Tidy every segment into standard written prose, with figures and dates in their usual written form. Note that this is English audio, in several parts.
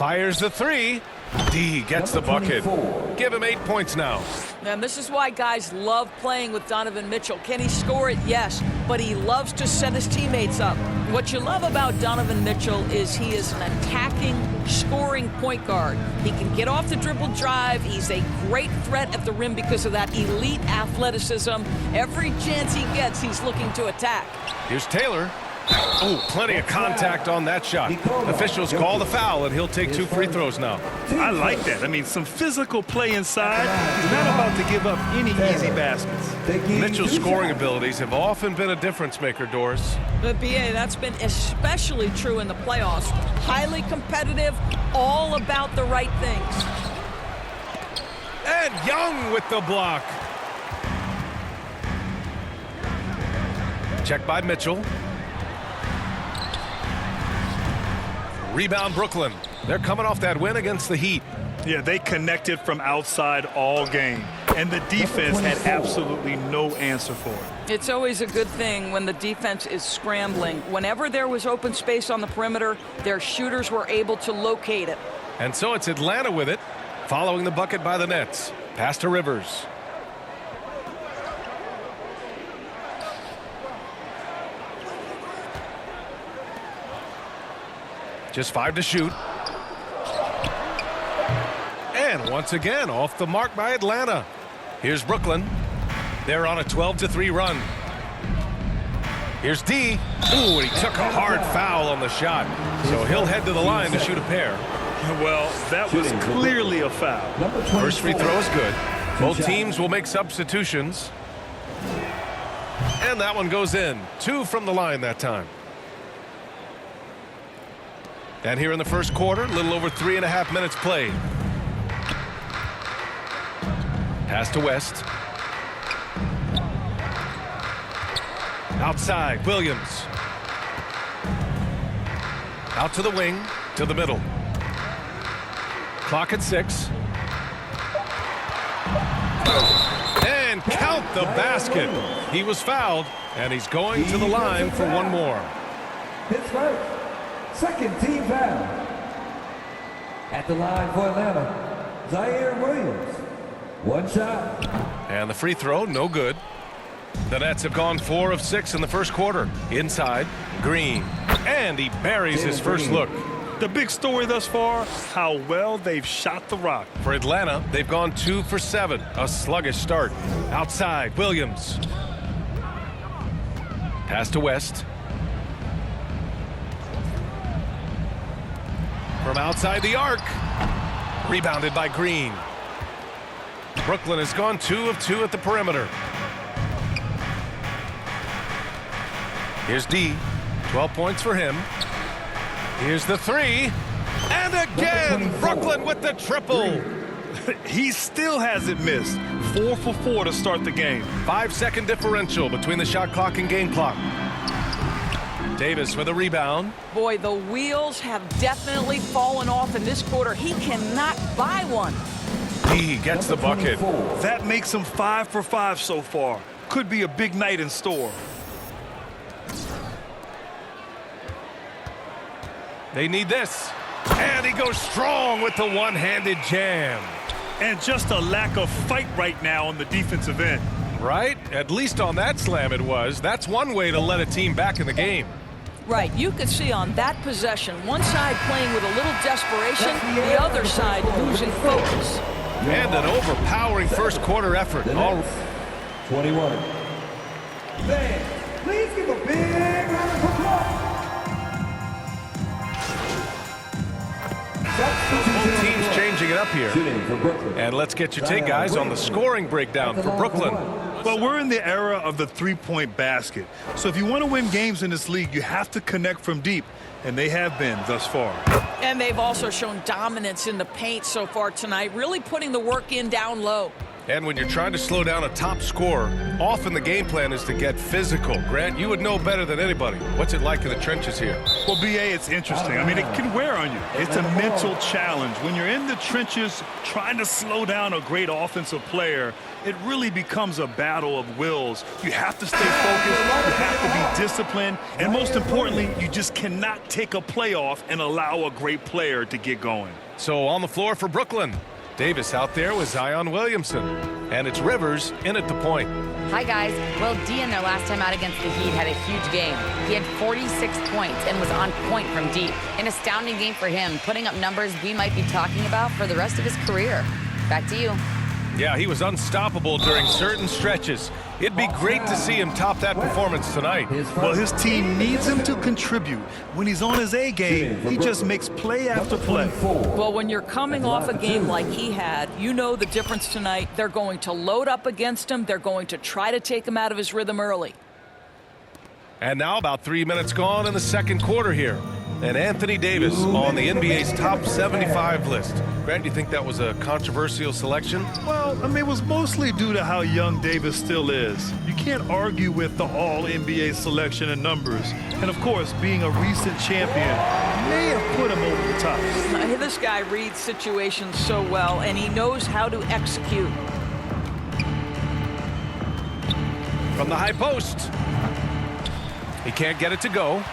Fires the three. D gets the bucket. Give him 8 points now. And this is why guys love playing with Donovan Mitchell. Can he score it? Yes, but he loves to set his teammates up. What you love about Donovan Mitchell is he is an attacking, scoring point guard. He can get off the dribble drive. He's a great threat at the rim because of that elite athleticism. Every chance he gets, he's looking to attack. Here's Taylor. Oh, plenty of contact on that shot. Officials call the foul, and he'll take 2 free throws now. I like that. I mean, some physical play inside. He's not about to give up any easy baskets. Mitchell's scoring abilities have often been a difference maker, Doris. But BA, that's been especially true in the playoffs. Highly competitive, all about the right things. And Young with the block. Check by Mitchell. Rebound Brooklyn. They're coming off that win against the Heat. Yeah, they connected from outside all game, and the defense had absolutely no answer for it. It's always a good thing when the defense is scrambling. Whenever there was open space on the perimeter, their shooters were able to locate it. And so it's Atlanta with it, following the bucket by the Nets. Pass to Rivers. Just 5 to shoot. And once again, off the mark by Atlanta. Here's Brooklyn. They're on a 12-3 run. Here's D. Ooh, and he took a hard foul on the shot. So he'll head to the line to shoot a pair. Well, that was clearly a foul. First free throw is good. Both teams will make substitutions. And that one goes in. 2 from the line that time. And here in the first quarter, a little over 3.5 minutes played. Pass to West. Outside, Williams. Out to the wing, to the middle. Clock at 6. And count the basket. He was fouled, and he's going to the line for one more. Pittsburgh, second team foul. At the line for Atlanta, Zaire Williams. One shot. And the free throw, no good. The Nets have gone 4 of 6 in the first quarter. Inside, Green. And he buries his first look. The big story thus far, how well they've shot the rock. For Atlanta, they've gone 2 for 7. A sluggish start. Outside, Williams. Pass to West. From outside the arc. Rebounded by Green. Brooklyn has gone 2 of 2 at the perimeter. Here's D. 12 points for him. Here's the 3. And again, Brooklyn with the triple. He still hasn't missed. 4 for 4 to start the game. 5-second differential between the shot clock and game clock. Davis with a rebound. Boy, the wheels have definitely fallen off in this quarter. He cannot buy one. D gets the bucket. That makes him 5 for 5 so far. Could be a big night in store. They need this. And he goes strong with the one-handed jam. And just a lack of fight right now on the defensive end. Right? At least on that slam it was. That's one way to let a team back in the game. Right, you could see on that possession, one side playing with a little desperation, the other side losing focus. And an overpowering first quarter effort. All 21. Fans, please give a big round of applause. both teams changing it up here. And let's get your take, guys, on the scoring breakdown for Brooklyn. Well, we're in the era of the three-point basket. So if you want to win games in this league, you have to connect from deep. And they have been thus far. And they've also shown dominance in the paint so far tonight, really putting the work in down low. And when you're trying to slow down a top scorer, often the game plan is to get physical. Grant, you would know better than anybody. What's it like in the trenches here? Well, BA, it's interesting. I mean, it can wear on you. It's a mental challenge. When you're in the trenches trying to slow down a great offensive player, it really becomes a battle of wills. You have to stay focused, you have to be disciplined, and most importantly, you just cannot take a play off and allow a great player to get going. So on the floor for Brooklyn, Davis out there with Zion Williamson. And it's Rivers in at the point. Hi, guys. Well, D in their last time out against the Heat had a huge game. He had 46 points and was on point from deep. An astounding game for him, putting up numbers we might be talking about for the rest of his career. Back to you. Yeah, he was unstoppable during certain stretches. It'd be great to see him top that performance tonight. Well, his team needs him to contribute. When he's on his A game, he just makes play after play. Well, when you're coming off a game like he had, you know the difference tonight. They're going to load up against him. They're going to try to take him out of his rhythm early. And now about 3 minutes gone in the second quarter here. And Anthony Davis on the NBA's top 75 list. Grant, do you think that was a controversial selection? Well, I mean, it was mostly due to how young Davis still is. You can't argue with the all-NBA selection and numbers. And, of course, being a recent champion may have put him over the top. This guy reads situations so well, and he knows how to execute. From the high post. He can't get it to go.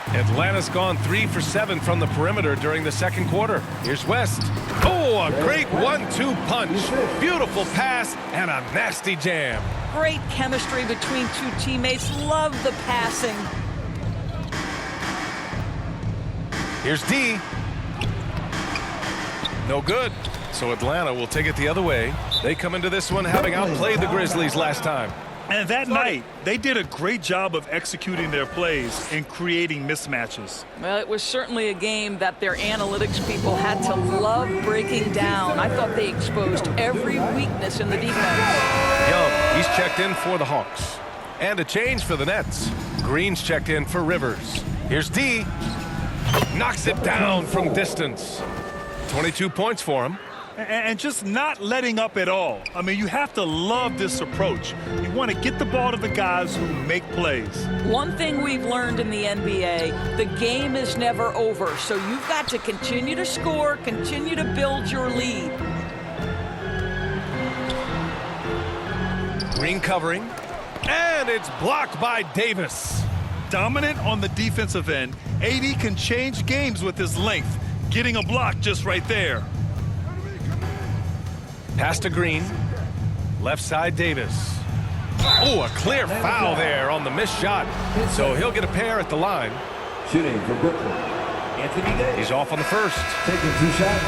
Atlanta's gone 3 for 7 from the perimeter during the second quarter. Here's West. Oh, a great 1-2 punch. Beautiful pass and a nasty jam. Great chemistry between two teammates. Love the passing. Here's D. No good. So Atlanta will take it the other way. They come into this one having outplayed the Grizzlies last time. And that night, they did a great job of executing their plays and creating mismatches. Well, it was certainly a game that their analytics people had to love breaking down. I thought they exposed every weakness in the defense. Young, he's checked in for the Hawks. And a change for the Nets. Green's checked in for Rivers. Here's D. Knocks it down from distance. 22 points for him. And just not letting up at all. I mean, you have to love this approach. You want to get the ball to the guys who make plays. One thing we've learned in the NBA, the game is never over. So you've got to continue to score, continue to build your lead. Green covering. And it's blocked by Davis. Dominant on the defensive end, AD can change games with his length. Getting a block just right there. Pass to Green. Left side, Davis. Oh, a clear foul there on the missed shot. So he'll get a pair at the line. Shooting for Brooklyn, Anthony Davis. He's off on the first. Taking 2 shots.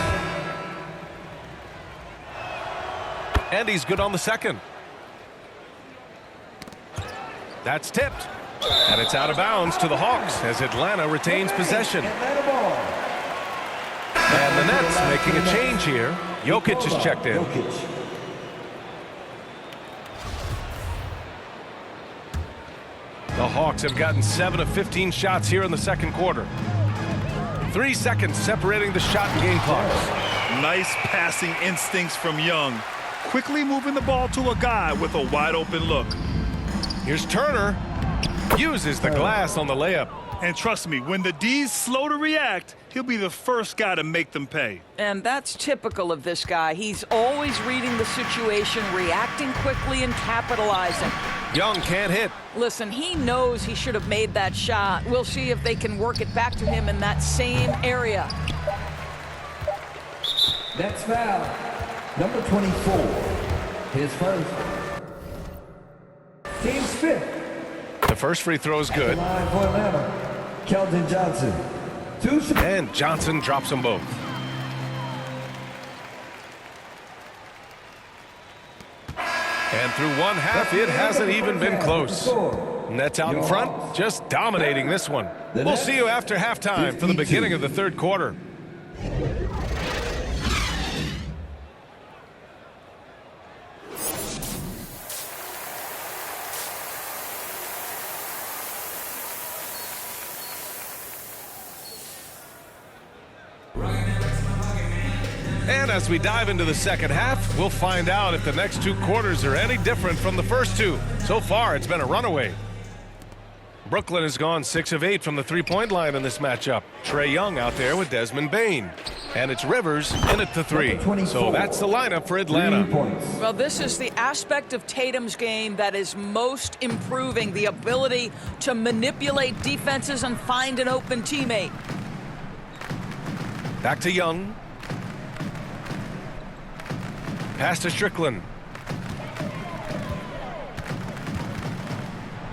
And he's good on the second. That's tipped. And it's out of bounds to the Hawks as Atlanta retains possession. Atlanta ball. And the Nets making a change here. Jokic is checked in. Jokic. The Hawks have gotten 7 of 15 shots here in the second quarter. 3 seconds separating the shot and game clocks. Nice passing instincts from Young. Quickly moving the ball to a guy with a wide open look. Here's Turner. Uses the glass on the layup. And trust me, when the D's slow to react, he'll be the first guy to make them pay. And that's typical of this guy. He's always reading the situation, reacting quickly and capitalizing. Young can't hit. Listen, he knows he should have made that shot. We'll see if they can work it back to him in that same area. Next foul, number 24. His first. Team's 5th. The first free throw is good. Line for Atlanta, Keldon Johnson. 2 shots. And Johnson drops them both. And through one half, it hasn't even been close. Nets out in front, just dominating this one. We'll see you after halftime for the beginning of the third quarter. And as we dive into the second half, we'll find out if the next 2 quarters are any different from the first 2. So far, it's been a runaway. Brooklyn has gone 6 of 8 from the three-point line in this matchup. Trae Young out there with Desmond Bane. And it's Rivers in at the 3. So that's the lineup for Atlanta. 3 points. Well, this is the aspect of Tatum's game that is most improving, the ability to manipulate defenses and find an open teammate. Back to Young. Pass to Strickland.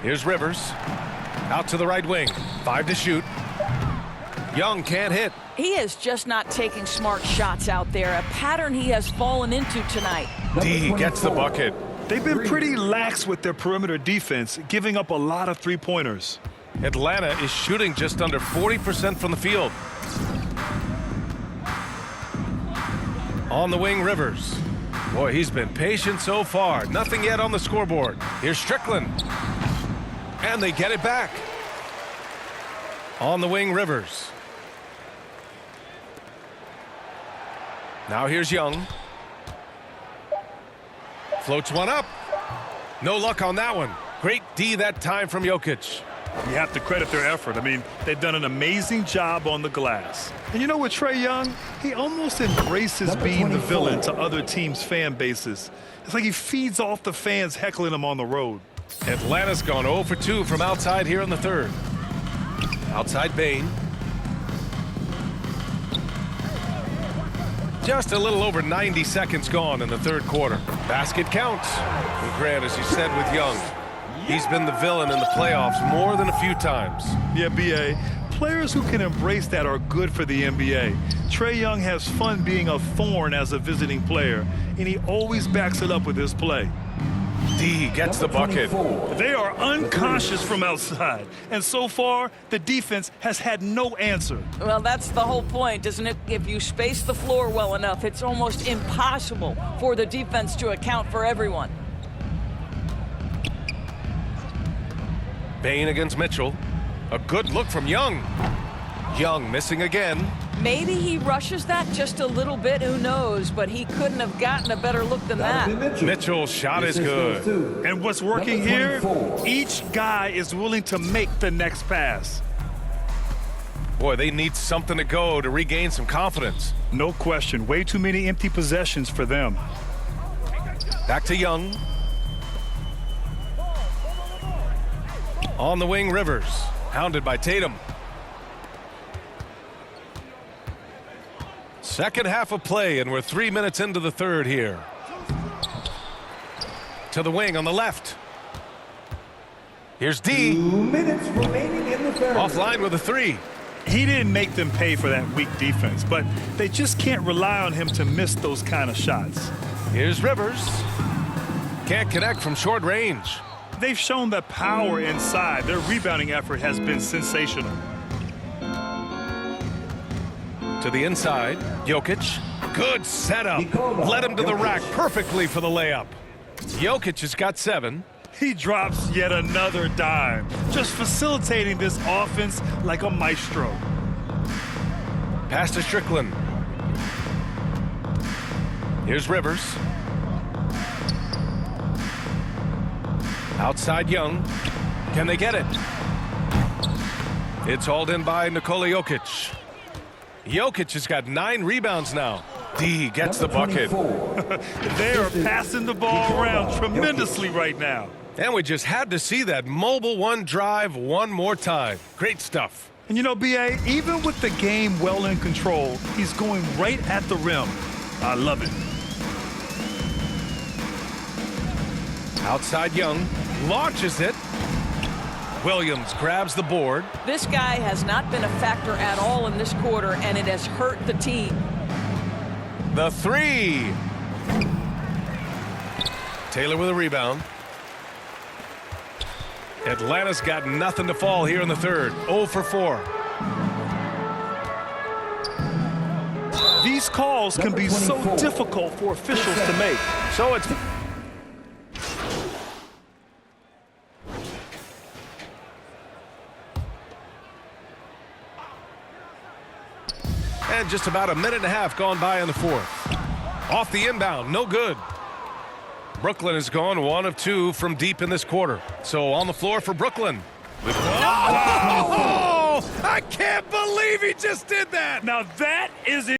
Here's Rivers. Out to the right wing. 5 to shoot. Young can't hit. He is just not taking smart shots out there, a pattern he has fallen into tonight. D gets the bucket. They've been pretty lax with their perimeter defense, giving up a lot of three-pointers. Atlanta is shooting just under 40% from the field. On the wing, Rivers. Boy, he's been patient so far. Nothing yet on the scoreboard. Here's Strickland. And they get it back. On the wing, Rivers. Now here's Young. Floats one up. No luck on that one. Great D that time from Jokic. You have to credit their effort. I mean, they've done an amazing job on the glass. And you know, with Trae Young, he almost embraces being the villain to other teams' fan bases. It's like he feeds off the fans heckling him on the road. Atlanta's gone 0 for 2 from outside here in the third. Outside Bane. Just a little over 90 seconds gone in the third quarter. Basket counts. And Grant, as you said with Young, he's been the villain in the playoffs more than a few times. Yeah, B.A., players who can embrace that are good for the NBA. Trae Young has fun being a thorn as a visiting player, and he always backs it up with his play. D gets the bucket. They are unconscious from outside, and so far, the defense has had no answer. Well, that's the whole point, isn't it? If you space the floor well enough, it's almost impossible for the defense to account for everyone. Bane against Mitchell. A good look from Young. Young missing again. Maybe he rushes that just a little bit, who knows, but he couldn't have gotten a better look than that. Mitchell's shot is good. And what's working here, each guy is willing to make the next pass. Boy, they need something to go to regain some confidence. No question, way too many empty possessions for them. Back to Young. On the wing, Rivers. Hounded by Tatum. Second half of play, and we're 3 minutes into the third here. To the wing on the left. Here's D. 2 minutes remaining in the third. Offline with a 3. He didn't make them pay for that weak defense, but they just can't rely on him to miss those kind of shots. Here's Rivers. Can't connect from short range. They've shown the power inside. Their rebounding effort has been sensational. To the inside, Jokic. Good setup. Led him to the rack perfectly for the layup. Jokic has got 7. He drops yet another dime, just facilitating this offense like a maestro. Pass to Strickland. Here's Rivers. Outside Young. Can they get it? It's hauled in by Nikola Jokic. Jokic has got 9 rebounds now. D gets the bucket. They are passing the ball around tremendously right now. And we just had to see that mobile one drive one more time. Great stuff. And you know, B.A., even with the game well in control, he's going right at the rim. I love it. Outside Young. Launches it. Williams grabs the board. This guy has not been a factor at all in this quarter, and it has hurt the team. The 3. Taylor with a rebound. Atlanta's got nothing to fall here in the third. 0 for 4. These calls can be so difficult for officials to make. So it's... And just about a minute and a half gone by in the fourth. Off the inbound, no good. Brooklyn has gone 1 of 2 from deep in this quarter. So on the floor for Brooklyn. Oh, I can't believe he just did that. Now that is